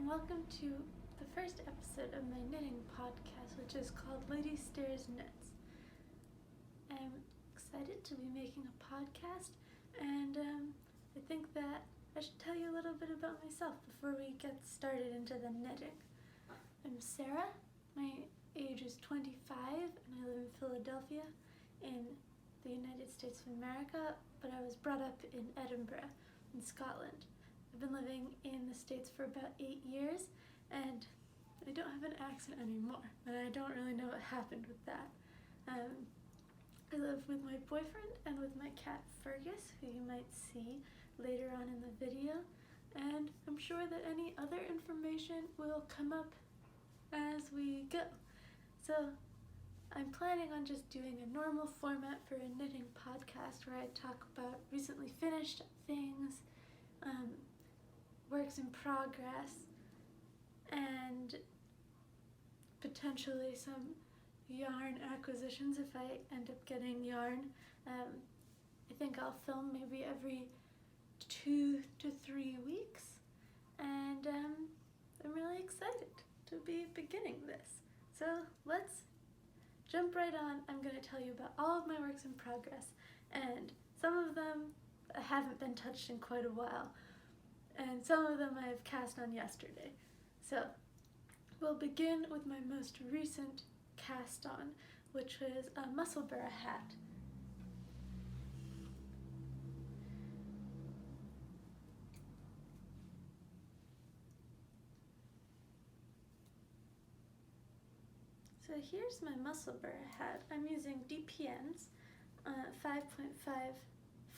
and welcome to the first episode of my knitting podcast, which is called Lady Stair's Knits. I'm excited to be making a podcast, and I think that I should tell you a little bit about myself before we get started into the knitting. I'm Sarah, my age is 25, and I live in Philadelphia in the United States of America, but I was brought up in Edinburgh in Scotland. I've been living in the States for about 8 years, and I don't have an accent anymore, and I don't really know what happened with that. I live with my boyfriend and with my cat Fergus, who you might see later on in the video, and I'm sure that any other information will come up as we go. So I'm planning on just doing a normal format for a knitting podcast where I talk about recently finished things, works in progress, and potentially some yarn acquisitions if I end up getting yarn. I think I'll film maybe every 2 to 3 weeks, and I'm really excited to be beginning this. So let's jump right on. I'm going to tell you about all of my works in progress, and some of them haven't been touched in quite a while, and some of them I have cast on yesterday. So we'll begin with my most recent cast on, which was a Musselburgh hat. So here's my Musselburgh hat. I'm using DPNs,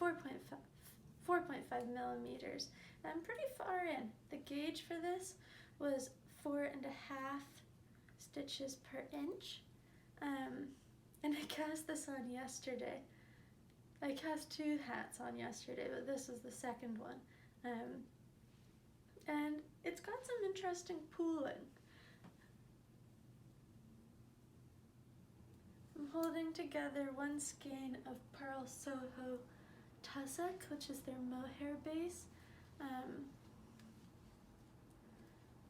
4.5 millimeters. I'm pretty far in. The gauge for this was 4.5 stitches per inch, and I cast this on yesterday. I cast 2 hats on yesterday, but this was the second one, and it's got some interesting pooling. I'm holding together one skein of Pearl Soho Tussock, which is their mohair base.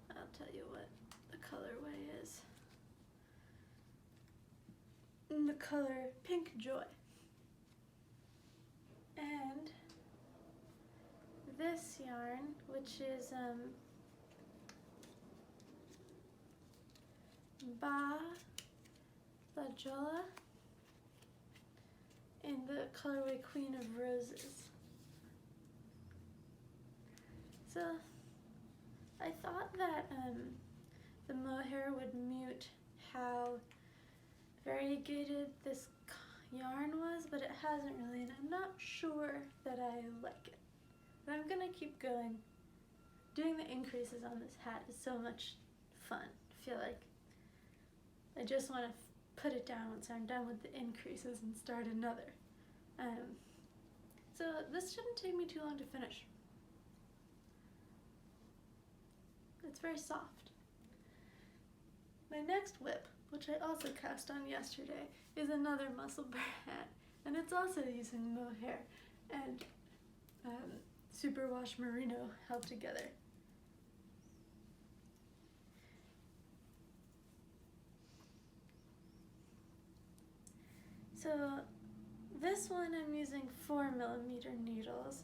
I'll tell you what the colorway is. In the color Pink Joy. And this yarn, which is Ba La Jolla, in the colorway Queen of Roses. So I thought that the mohair would mute how variegated this yarn was, but it hasn't really, and I'm not sure that I like it. But I'm gonna keep going. Doing the increases on this hat is so much fun. I feel like I just want to put it down once I'm done with the increases and start another. So this shouldn't take me too long to finish. It's very soft. My next WIP, which I also cast on yesterday, is another Musselburgh hat, and it's also using mohair and superwash merino held together. So this one I'm using 4mm needles.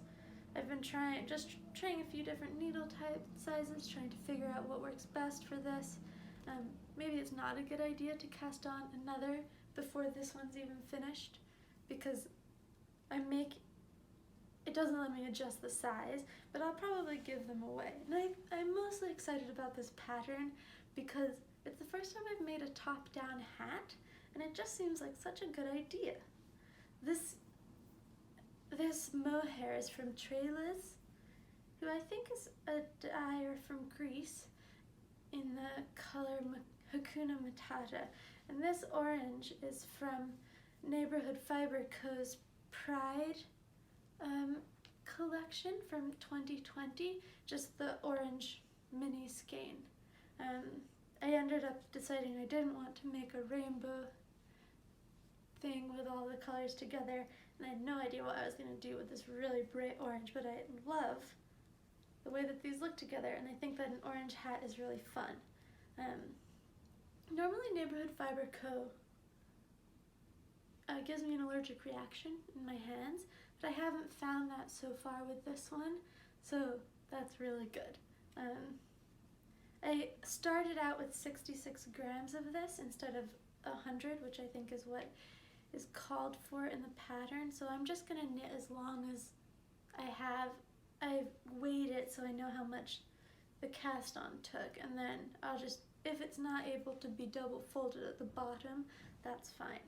I've been trying a few different needle sizes, trying to figure out what works best for this. Maybe it's not a good idea to cast on another before this one's even finished, because it doesn't let me adjust the size, but I'll probably give them away. And I'm mostly excited about this pattern because it's the first time I've made a top-down hat, and it just seems like such a good idea. This mohair is from Trellis, who I think is a dyer from Greece, in the color Hakuna Matata. And this orange is from Neighborhood Fiber Co.'s Pride collection from 2020, just the orange mini skein. I ended up deciding I didn't want to make a rainbow thing with all the colors together, and I had no idea what I was going to do with this really bright orange, but I love the way that these look together, and I think that an orange hat is really fun. Normally Neighborhood Fiber Co. Gives me an allergic reaction in my hands, but I haven't found that so far with this one, so that's really good. I started out with 66 grams of this instead of 100, which I think is what is called for in the pattern, so I'm just going to knit as long as I've weighed it so I know how much the cast on took, and then I'll just, if it's not able to be double folded at the bottom, that's fine.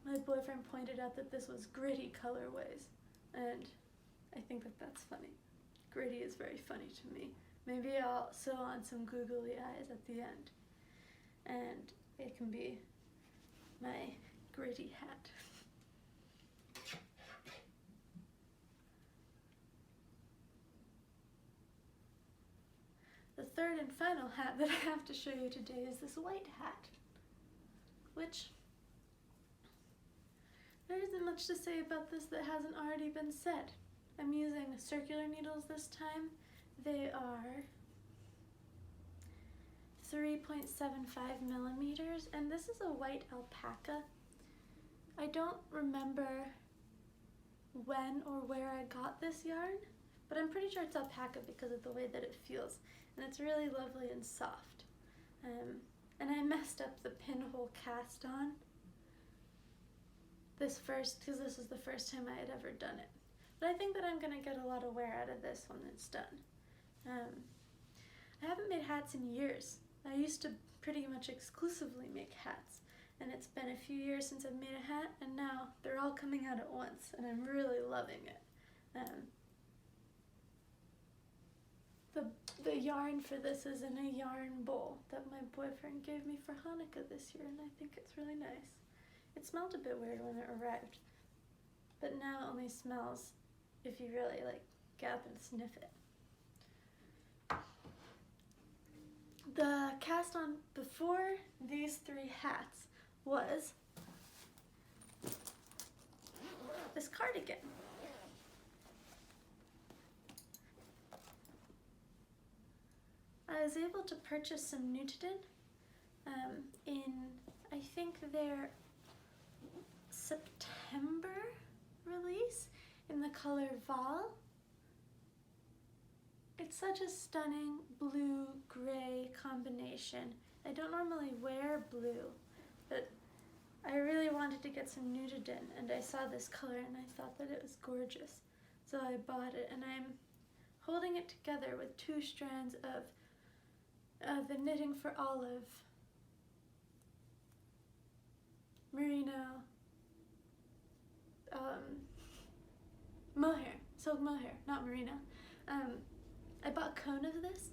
My boyfriend pointed out that this was gritty colorways, and I think that that's funny. Gritty is very funny to me. Maybe I'll sew on some googly eyes at the end, and it can be my gritty hat. The third and final hat that I have to show you today is this white hat, which there isn't much to say about this that hasn't already been said. I'm using circular needles this time. They are 3.75 millimeters, and this is a white alpaca. I don't remember when or where I got this yarn, but I'm pretty sure it's alpaca because of the way that it feels, and it's really lovely and soft. And I messed up the pinhole cast on because this is the first time I had ever done it. But I think that I'm gonna get a lot of wear out of this when it's done. I haven't made hats in years. I used to pretty much exclusively make hats, and it's been a few years since I've made a hat, and now they're all coming out at once, and I'm really loving it. The yarn for this is in a yarn bowl that my boyfriend gave me for Hanukkah this year, and I think it's really nice. It smelled a bit weird when it arrived, but now it only smells if you really get up and sniff it. The cast on before these three hats was this cardigan. I was able to purchase some Nutiden in, I think, their September release in the color Val. It's such a stunning blue-gray combination. I don't normally wear blue, but I really wanted to get some Nutiden, and I saw this color and I thought that it was gorgeous. So I bought it, and I'm holding it together with two strands of the Knitting for Olive merino mohair, silk mohair, not merino. I bought a cone of this,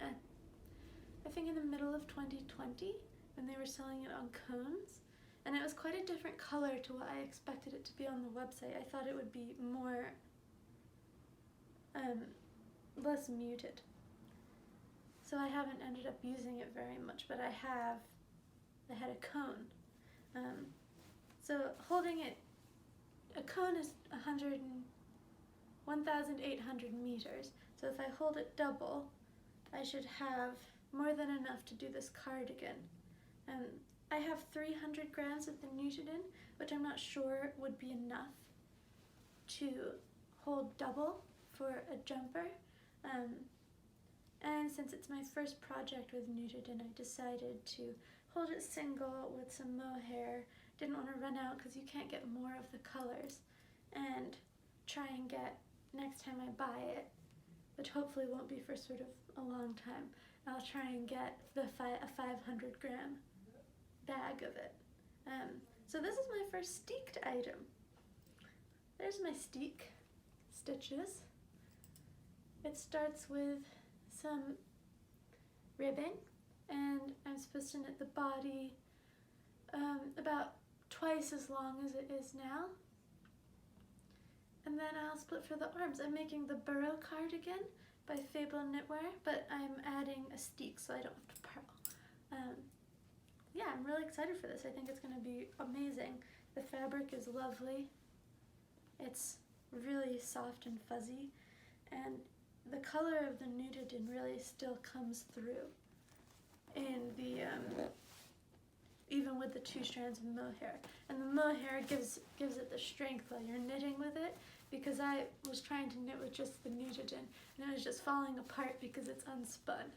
I think in the middle of 2020 when they were selling it on cones, and it was quite a different color to what I expected it to be on the website. I thought it would be more, less muted. So I haven't ended up using it very much, but I had a cone. So holding it, a cone is 1,800 meters. So if I hold it double, I should have more than enough to do this cardigan. I have 300 grams of the Nutiden, which I'm not sure would be enough to hold double for a jumper. And since it's my first project with Nutiden, I decided to hold it single with some mohair. Didn't want to run out because you can't get more of the colors, and try and get, next time I buy it, which hopefully won't be for sort of a long time, I'll try and get a 500 gram bag of it. So this is my first steeked item. There's my steek stitches. It starts with some ribbing, and I'm supposed to knit the body about twice as long as it is now. And then I'll split for the arms. I'm making the Burrow Cardigan by Fabel Knitwear, but I'm adding a steek so I don't have to purl. Yeah, I'm really excited for this. I think it's going to be amazing. The fabric is lovely. It's really soft and fuzzy, and the color of the nudidin really still comes through in the, even with the 2 strands of mohair. And the mohair gives it the strength while you're knitting with it, because I was trying to knit with just the nudidin, and it was just falling apart because it's unspun.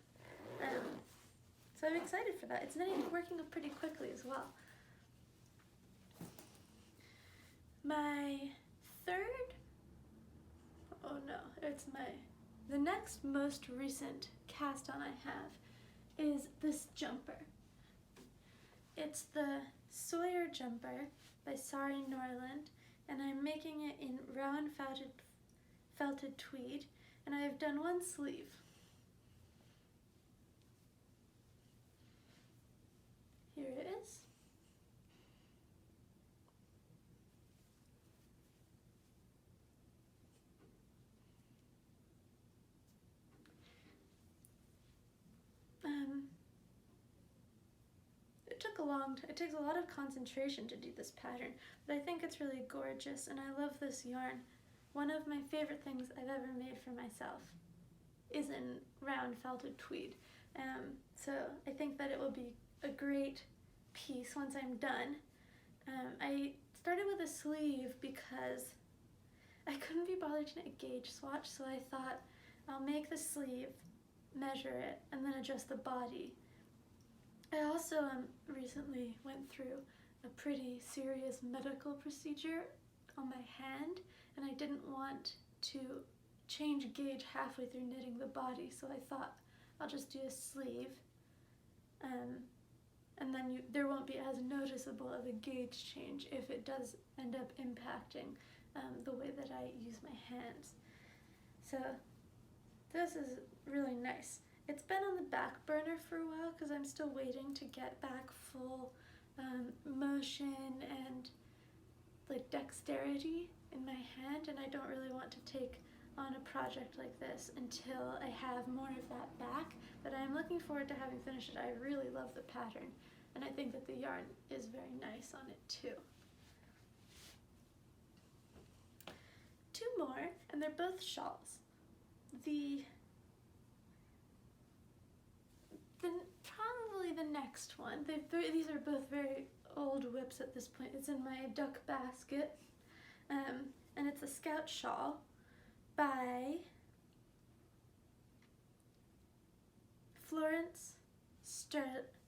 So I'm excited for that. It's working up pretty quickly as well. My third, the next most recent cast on I have is this jumper. It's the Sawyer Jumper by Sari, Norrland, and I'm making it in round felted tweed, and I have done one sleeve. Here it is. It takes a lot of concentration to do this pattern, but I think it's really gorgeous, and I love this yarn. One of my favorite things I've ever made for myself is in round felted tweed. So I think that it will be a great piece once I'm done. I started with a sleeve because I couldn't be bothered to knit a gauge swatch, so I thought I'll make the sleeve, measure it, and then adjust the body. I also recently went through a pretty serious medical procedure on my hand, and I didn't want to change gauge halfway through knitting the body, so I thought I'll just do a sleeve, and then there won't be as noticeable of a gauge change if it does end up impacting the way that I use my hands. So this is really nice. It's been on the back burner for a while because I'm still waiting to get back full motion and like dexterity in my hand, and I don't really want to take on a project like this until I have more of that back, but I'm looking forward to having finished it. I really love the pattern, and I think that the yarn is very nice on it too. 2 more, and they're both shawls. Probably the next one. These are both very old WIPS at this point. It's in my duck basket, and it's a Scout shawl by Florence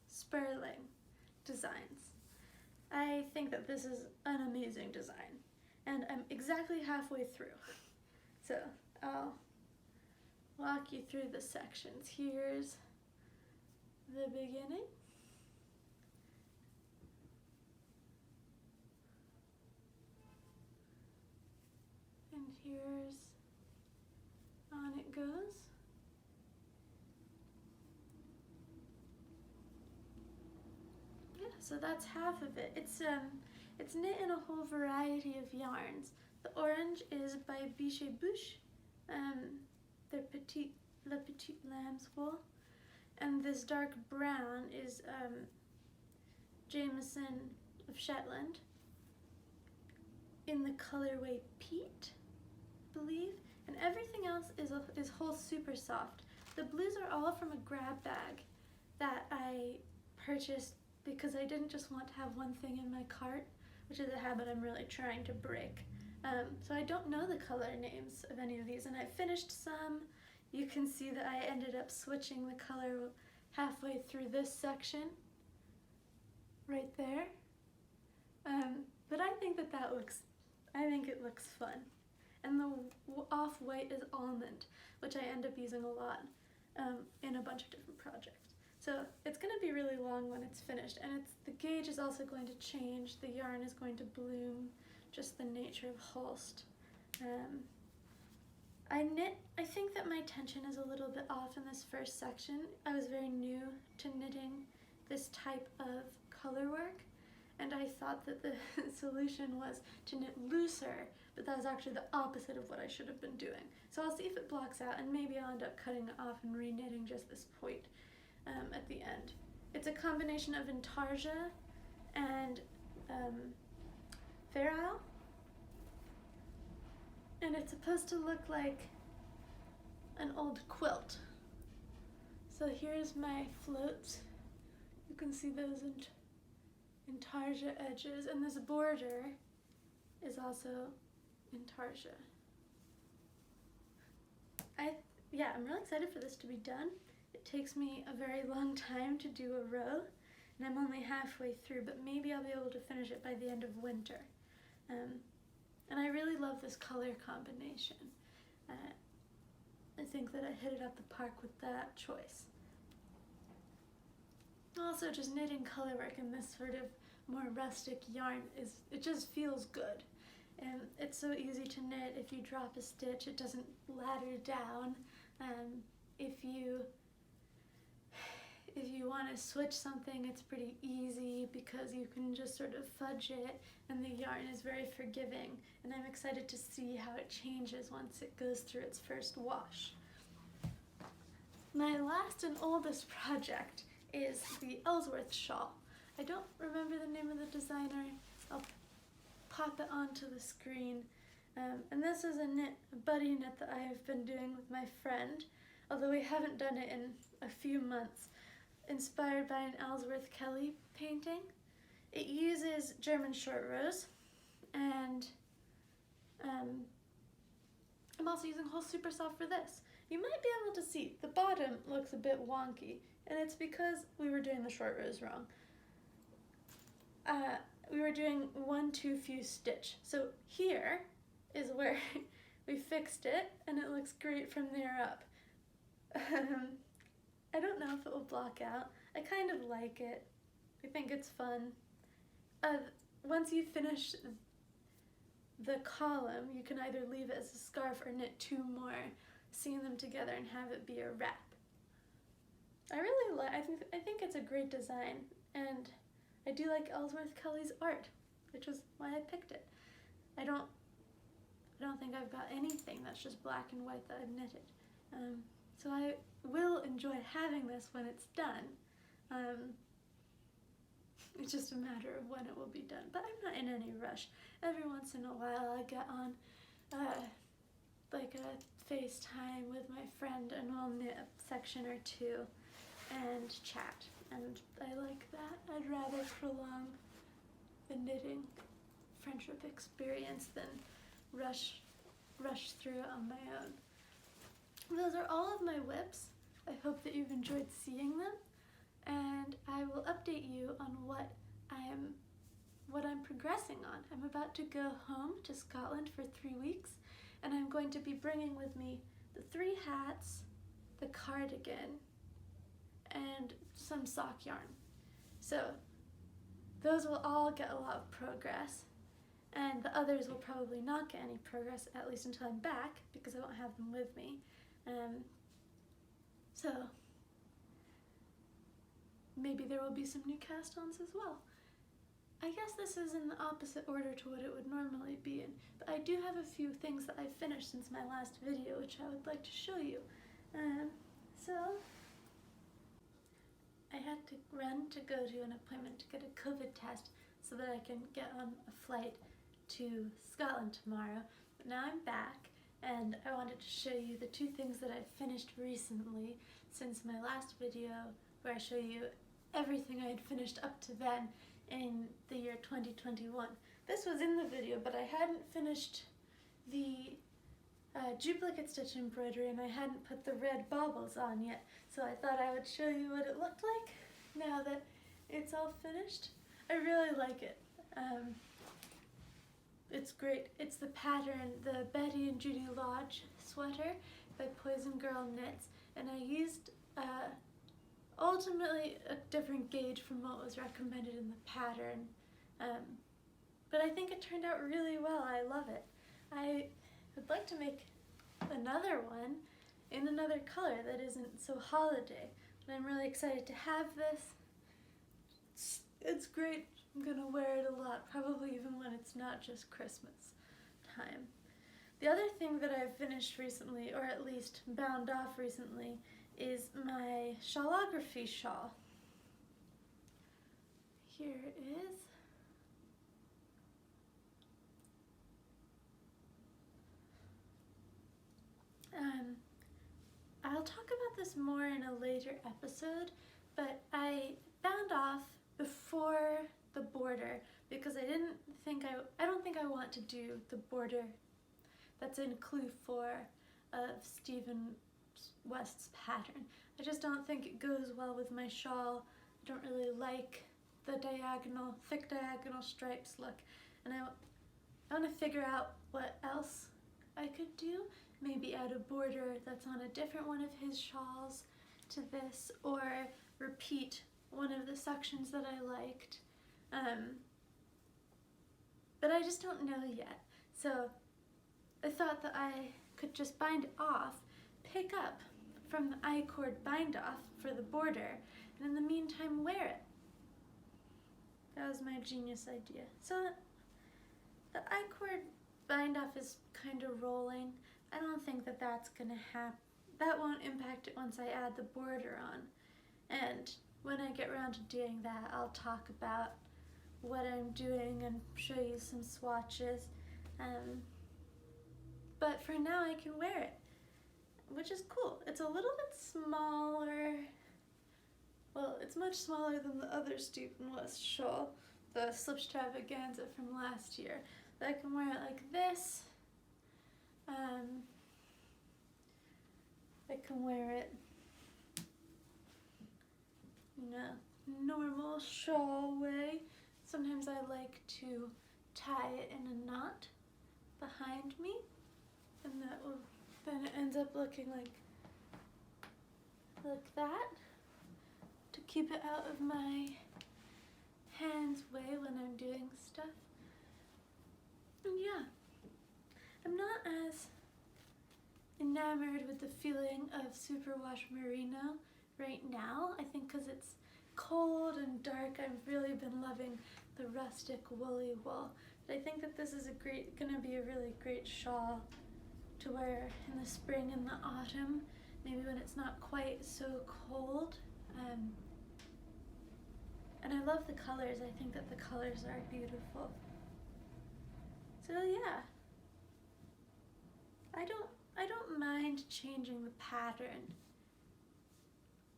Spurling Designs. I think that this is an amazing design, and I'm exactly halfway through. So I'll walk you through the sections. Here's the beginning. And here's on it goes. Yeah, so that's half of it. It's knit in a whole variety of yarns. The orange is by Bichet Bouche, they're La Petite Lamb's wool, and this dark brown is Jameson of Shetland in the colorway Peat, I believe, and everything else is whole super soft. The blues are all from a grab bag that I purchased because I didn't just want to have one thing in my cart, which is a habit I'm really trying to break. So I don't know the color names of any of these, and I finished some. You can see that I ended up switching the color halfway through this section, right there. But I think it looks fun. And the off-white is almond, which I end up using a lot in a bunch of different projects. So it's going to be really long when it's finished, and the gauge is also going to change. The yarn is going to bloom, just the nature of Holst. I think that my tension is a little bit off in this first section. I was very new to knitting this type of color work, and I thought that the solution was to knit looser, but that was actually the opposite of what I should have been doing. So I'll see if it blocks out, and maybe I'll end up cutting it off and re-knitting just this point at the end. It's a combination of intarsia and Fair Isle, and it's supposed to look like an old quilt. So here's my floats. You can see those intarsia edges, and this border is also intarsia. I'm really excited for this to be done. It takes me a very long time to do a row, and I'm only halfway through, but maybe I'll be able to finish it by the end of winter. And I really love this color combination. I think that I hit it at the park with that choice. Also, just knitting colorwork in this sort of more rustic yarn it just feels good. And it's so easy to knit. If you drop a stitch, it doesn't ladder down. If you want to switch something, it's pretty easy because you can just sort of fudge it, and the yarn is very forgiving. And I'm excited to see how it changes once it goes through its first wash. My last and oldest project is the Ellsworth shawl. I don't remember the name of the designer. I'll pop it onto the screen. And this is a buddy knit that I have been doing with my friend, although we haven't done it in a few months, inspired by an Ellsworth Kelly painting. It uses German short rows, and I'm also using whole super soft for this. You might be able to see the bottom looks a bit wonky, and it's because we were doing the short rows wrong. We were doing 1 too few stitch. So here is where we fixed it, and it looks great from there up. I don't know if it will block out. I kind of like it. I think it's fun. Once you finish the column, you can either leave it as a scarf or knit 2 more, seam them together and have it be a wrap. I think it's a great design, and I do like Ellsworth Kelly's art, which is why I picked it. I don't think I've got anything that's just black and white that I've knitted. So I will enjoy having this when it's done. It's just a matter of when it will be done, but I'm not in any rush. Every once in a while I get on like a FaceTime with my friend, and we'll knit a section or 2 and chat, and I like that. I'd rather prolong the knitting friendship experience than rush through it on my own. Those are all of my WIPs. I hope that you've enjoyed seeing them, and I will update you on what I'm progressing on. I'm about to go home to Scotland for 3 weeks, and I'm going to be bringing with me the 3 hats, the cardigan, and some sock yarn. So those will all get a lot of progress, and the others will probably not get any progress, at least until I'm back, because I won't have them with me. So maybe there will be some new cast-ons as well. I guess this is in the opposite order to what it would normally be in, but I do have a few things that I've finished since my last video, which I would like to show you. So I had to run to go to an appointment to get a COVID test so that I can get on a flight to Scotland tomorrow. But now I'm back, and I wanted to show you the 2 things that I've finished recently since my last video, where I show you everything I had finished up to then in the year 2021. This was in the video, but I hadn't finished the duplicate stitch embroidery, and I hadn't put the red baubles on yet, so I thought I would show you what it looked like now that it's all finished. I really like it. It's great. It's the pattern, the Betty and Judy Lodge sweater by Poison Girl Knits, and I used ultimately a different gauge from what was recommended in the pattern, but I think it turned out really well. I love it. I would like to make another one in another color that isn't so holiday, but I'm really excited to have this. It's great. I'm gonna wear it a lot, probably even when it's not just Christmas time. The other thing that I've finished recently, or at least bound off recently, is my shawlography shawl. Here it is. talk about this more in a later episode, but I bound off before the border because I don't think I want to do the border that's in Clue 4 of Stephen West's pattern. I just don't think it goes well with my shawl. I don't really like the thick diagonal stripes look, and I want to figure out what else I could do. Maybe add a border that's on a different one of his shawls to this, or repeat one of the sections that I liked. But I just don't know yet. So I thought that I could just bind off, pick up from the I-cord bind off for the border, and in the meantime wear it. That was my genius idea. So the I-cord bind off is kind of rolling. I don't think that that's gonna happen. That won't impact it once I add the border on. And when I get around to doing that, I'll talk about what I'm doing and show you some swatches. But for now I can wear it, which is cool. It's a little bit smaller. Well, it's much smaller than the other Stephen West shawl, the Slipstravaganza from last year. But I can wear it like this. I can wear it, normal shawl way. Sometimes I like to tie it in a knot behind me, and then it ends up looking like that, to keep it out of my hand's way when I'm doing stuff. And yeah, I'm not as enamored with the feeling of superwash merino right now. I think because it's cold and dark, I've really been loving the rustic woolly wool. But I think that this is gonna be a really great shawl to wear in the spring and the autumn, maybe when it's not quite so cold. And I love the colors. I think that the colors are beautiful. So yeah, I don't mind changing the pattern,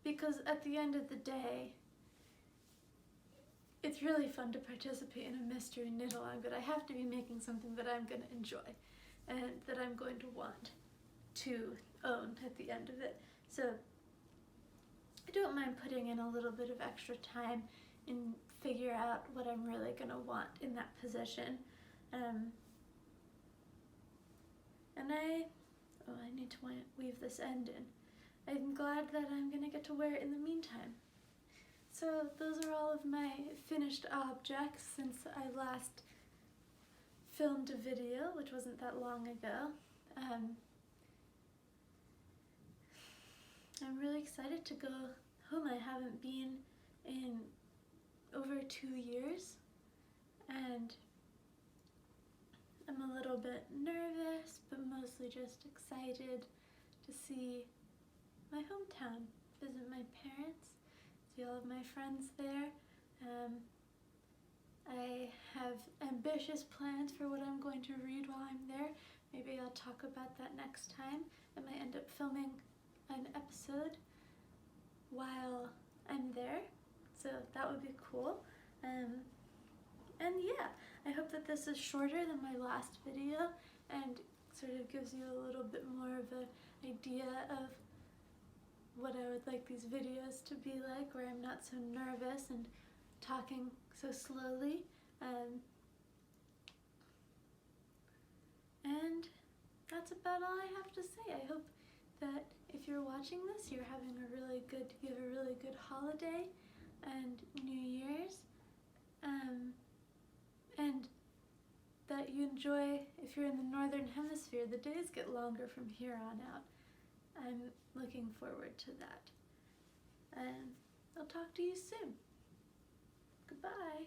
because at the end of the day, it's really fun to participate in a mystery knit-along, but I have to be making something that I'm going to enjoy and that I'm going to want to own at the end of it. So I don't mind putting in a little bit of extra time and figure out what I'm really going to want in that position. And I need to weave this end in. I'm glad that I'm going to get to wear it in the meantime. So those are all of my finished objects since I last filmed a video, which wasn't that long ago. I'm really excited to go home. I haven't been in over 2 years, and I'm a little bit nervous, but mostly just excited to see my hometown, visit my parents, see all of my friends there. I have ambitious plans for what I'm going to read while I'm there. Maybe I'll talk about that next time. I might end up filming an episode while I'm there, so that would be cool. And yeah, I hope that this is shorter than my last video and sort of gives you a little bit more of an idea of what I would like these videos to be like, where I'm not so nervous and talking so slowly. And that's about all I have to say. I hope that if you're watching this, you have a really good holiday and New Year's, and that you enjoy, if you're in the Northern Hemisphere, the days get longer from here on out. I'm looking forward to that. And I'll talk to you soon. Goodbye.